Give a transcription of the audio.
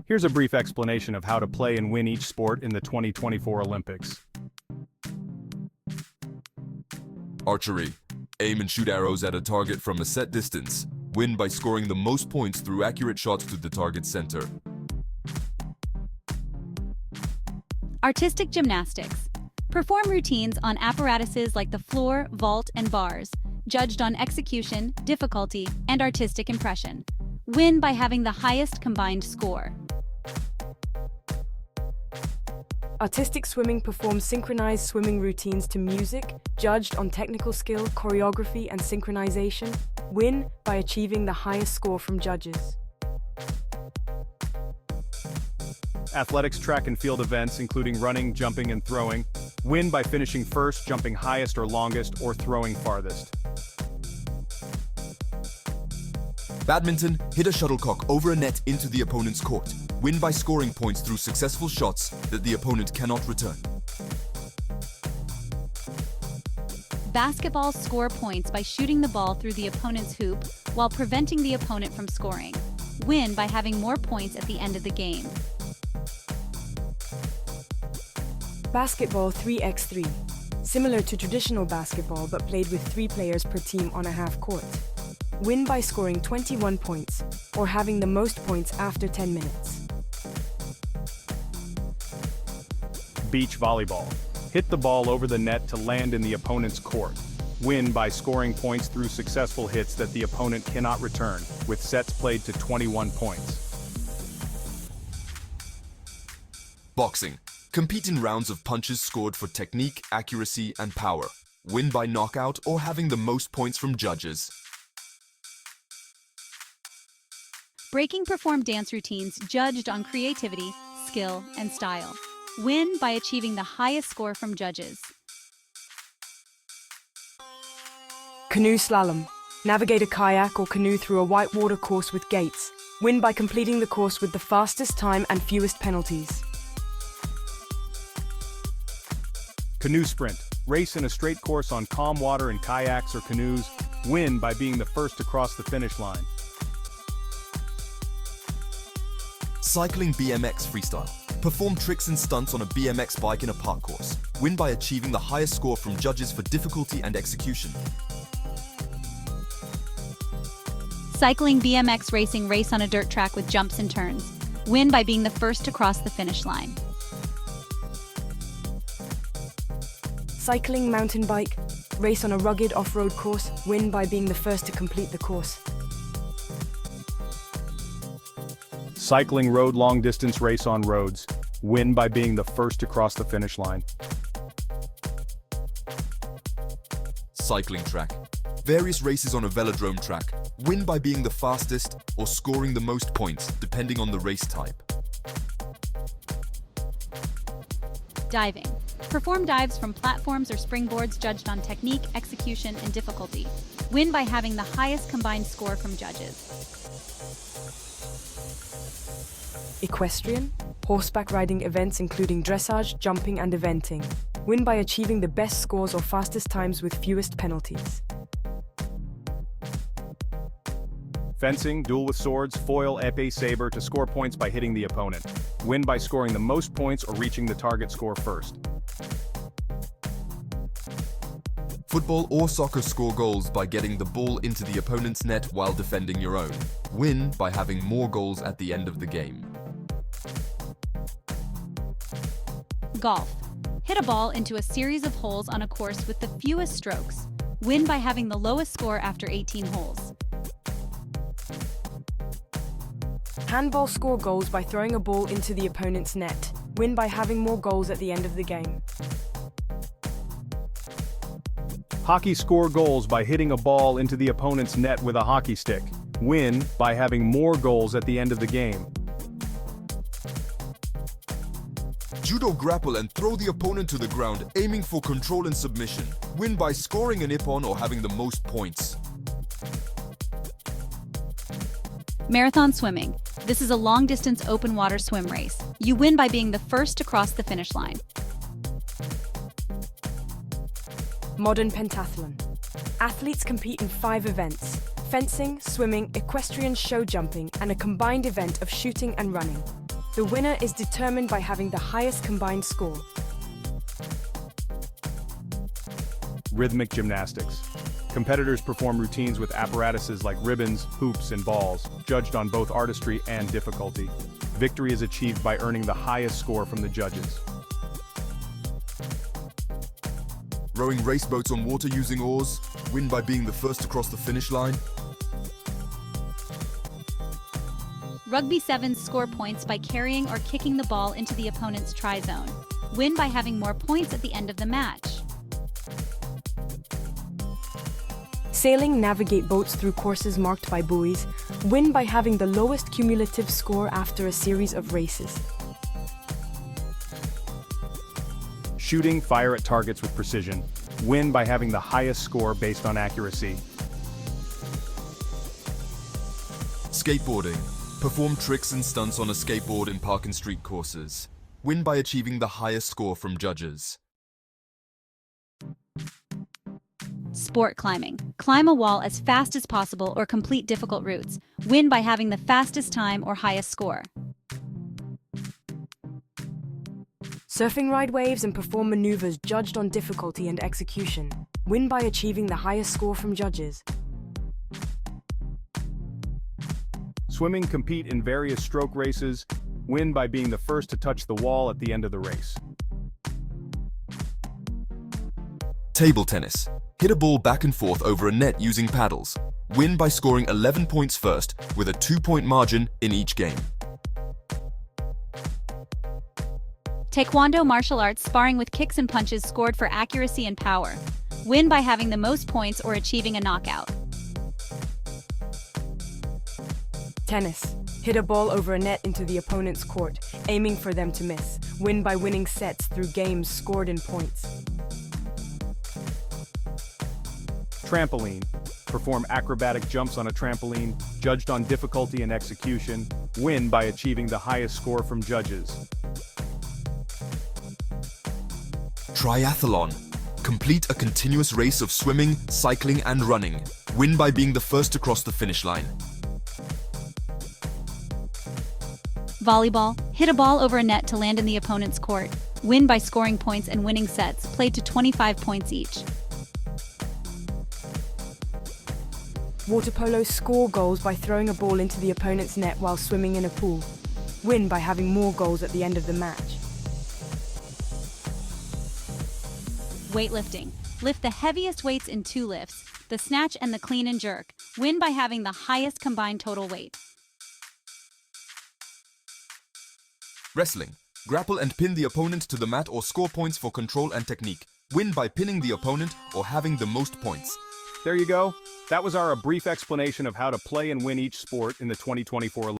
Here's a brief explanation of how to play and win each sport in the 2024 Olympics. Archery. Aim and shoot arrows at a target from a set distance. Win by scoring the most points through accurate shots to the target center. Artistic gymnastics. Perform routines on apparatuses like the floor, vault, and bars, judged on execution, difficulty, and artistic impression. Win by having the highest combined score. Artistic swimming performs synchronized swimming routines to music, judged on technical skill, choreography, and synchronization. Win by achieving the highest score from judges. Athletics, track and field events, including running, jumping, and throwing. Win by finishing first, jumping highest or longest, or throwing farthest. Badminton. Hit a shuttlecock over a net into the opponent's court. Win by scoring points through successful shots that the opponent cannot return. Basketball. Score points by shooting the ball through the opponent's hoop while preventing the opponent from scoring. Win by having more points at the end of the game. Basketball 3x3. Similar to traditional basketball but played with 3 players per team on a half court. Win by scoring 21 points or having the most points after 10 minutes. Beach volleyball. Hit the ball over the net to land in the opponent's court. Win by scoring points through successful hits that the opponent cannot return, with sets played to 21 points. Boxing. Compete in rounds of punches scored for technique, accuracy, and power. Win by knockout or having the most points from judges. Breaking. Perform dance routines judged on creativity, skill, and style. Win by achieving the highest score from judges. Canoe slalom. Navigate a kayak or canoe through a whitewater course with gates. Win by completing the course with the fastest time and fewest penalties. Canoe sprint. Race in a straight course on calm water in kayaks or canoes. Win by being the first to cross the finish line. Cycling BMX freestyle. Perform tricks and stunts on a BMX bike in a park course. Win by achieving the highest score from judges for difficulty and execution. Cycling BMX racing. Race on a dirt track with jumps and turns. Win by being the first to cross the finish line. Cycling mountain bike. Race on a rugged off-road course. Win by being the first to complete the course. Cycling road long distance race on roads. Win by being the first to cross the finish line. Cycling track. Various races on a velodrome track. Win by being the fastest or scoring the most points, depending on the race type. Diving. Perform dives from platforms or springboards judged on technique, execution, and difficulty. Win by having the highest combined score from judges. Equestrian. Horseback riding events including dressage, jumping, and eventing. Win by achieving the best scores or fastest times with fewest penalties. Fencing. Duel with swords, foil, épée, saber to score points by hitting the opponent. Win by scoring the most points or reaching the target score first. Football or soccer. Score goals by getting the ball into the opponent's net while defending your own. Win by having more goals at the end of the game. Golf. Hit a ball into a series of holes on a course with the fewest strokes. Win by having the lowest score after 18 holes. Handball. Score goals by throwing a ball into the opponent's net. Win by having more goals at the end of the game. Hockey. Score goals by hitting a ball into the opponent's net with a hockey stick. Win by having more goals at the end of the game. Judo. Grapple and throw the opponent to the ground, aiming for control and submission. Win by scoring an ippon or having the most points. Marathon swimming. This is a long-distance open water swim race. You win by being the first to cross the finish line. Modern pentathlon. Athletes compete in 5 events: fencing, swimming, equestrian show jumping, and a combined event of shooting and running. The winner is determined by having the highest combined score. Rhythmic gymnastics. Competitors perform routines with apparatuses like ribbons, hoops, and balls, judged on both artistry and difficulty. Victory is achieved by earning the highest score from the judges. Rowing race boats on water using oars. Win by being the first to cross the finish line. Rugby sevens score points by carrying or kicking the ball into the opponent's try zone. Win by having more points at the end of the match. Sailing navigate boats through courses marked by buoys. Win by having the lowest cumulative score after a series of races. Shooting fire at targets with precision. Win by having the highest score based on accuracy. Skateboarding. Perform tricks and stunts on a skateboard in park and street courses. Win by achieving the highest score from judges. Sport climbing. Climb a wall as fast as possible or complete difficult routes. Win by having the fastest time or highest score. Surfing ride waves and perform maneuvers judged on difficulty and execution. Win by achieving the highest score from judges. Swimming compete in various stroke races. Win by being the first to touch the wall at the end of the race. Table tennis. Hit a ball back and forth over a net using paddles. Win by scoring 11 points first with a 2-point margin in each game. Taekwondo martial arts sparring with kicks and punches scored for accuracy and power. Win by having the most points or achieving a knockout. Tennis. Hit a ball over a net into the opponent's court, aiming for them to miss. Win by winning sets through games scored in points. Trampoline. Perform acrobatic jumps on a trampoline, judged on difficulty and execution. Win by achieving the highest score from judges. Triathlon. Complete a continuous race of swimming, cycling, and running. Win by being the first to cross the finish line. Volleyball. Hit a ball over a net to land in the opponent's court. Win by scoring points and winning sets, played to 25 points each. Water polo score goals by throwing a ball into the opponent's net while swimming in a pool. Win by having more goals at the end of the match. Weightlifting. Lift the heaviest weights in 2 lifts, the snatch and the clean and jerk. Win by having the highest combined total weight. Wrestling. Grapple and pin the opponent to the mat or score points for control and technique. Win by pinning the opponent or having the most points. There you go. That was our brief explanation of how to play and win each sport in the 2024 Olympics.